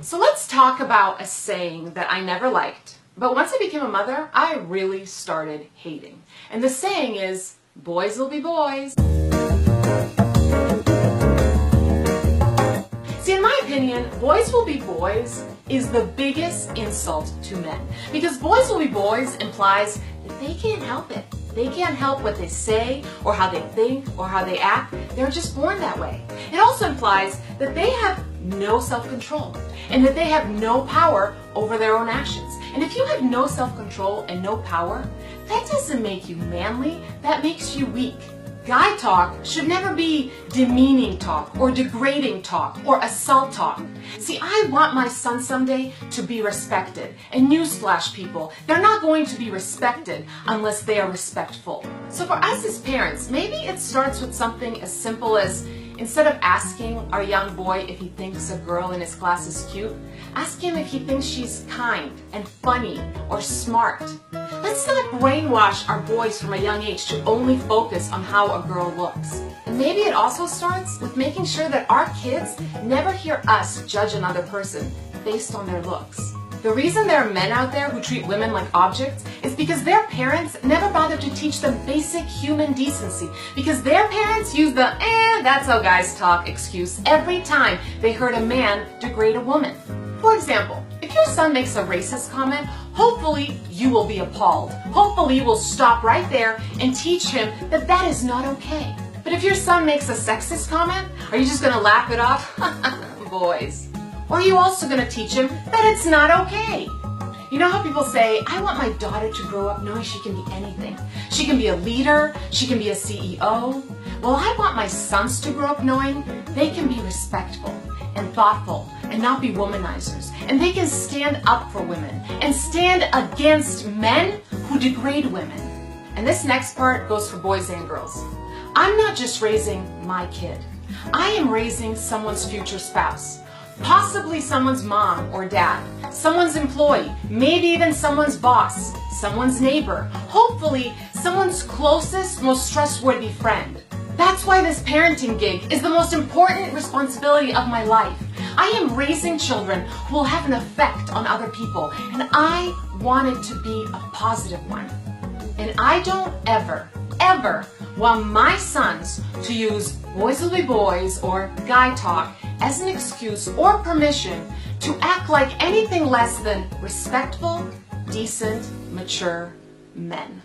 So let's talk about a saying that I never liked, but once I became a mother, I really started hating. And the saying is, boys will be boys. See, in my opinion, boys will be boys is the biggest insult to men. Because boys will be boys implies that they can't help it. They can't help what they say or how they think or how they act. They're just born that way. It also implies that they have no self-control and that they have no power over their own actions. And if you have no self-control and no power, that doesn't make you manly, that makes you weak. Guy talk should never be demeaning talk or degrading talk or assault talk. See, I want my son someday to be respected. And newsflash, people, they're not going to be respected unless they are respectful. So for us as parents, maybe it starts with something as simple as, instead of asking our young boy if he thinks a girl in his class is cute, ask him if he thinks she's kind and funny or smart. Let's not brainwash our boys from a young age to only focus on how a girl looks. And maybe it also starts with making sure that our kids never hear us judge another person based on their looks. The reason there are men out there who treat women like objects is because their parents never bothered to teach them basic human decency. Because their parents used the that's how guys talk excuse every time they heard a man degrade a woman. For example, if your son makes a racist comment, hopefully you will be appalled. Hopefully you will stop right there and teach him that that is not okay. But if your son makes a sexist comment, are you just going to laugh it off? Boys. Or are you also going to teach him that it's not okay? You know how people say, I want my daughter to grow up knowing she can be anything. She can be a leader, she can be a CEO. Well, I want my sons to grow up knowing they can be respectful and thoughtful and not be womanizers. And they can stand up for women and stand against men who degrade women. And this next part goes for boys and girls. I'm not just raising my kid. I am raising someone's future spouse. Possibly someone's mom or dad, someone's employee, maybe even someone's boss, someone's neighbor, hopefully someone's closest, most trustworthy friend. That's why this parenting gig is the most important responsibility of my life. I am raising children who will have an effect on other people, and I want it to be a positive one. And I don't ever want my sons to use boys will be boys or guy talk as an excuse or permission to act like anything less than respectful, decent, mature men.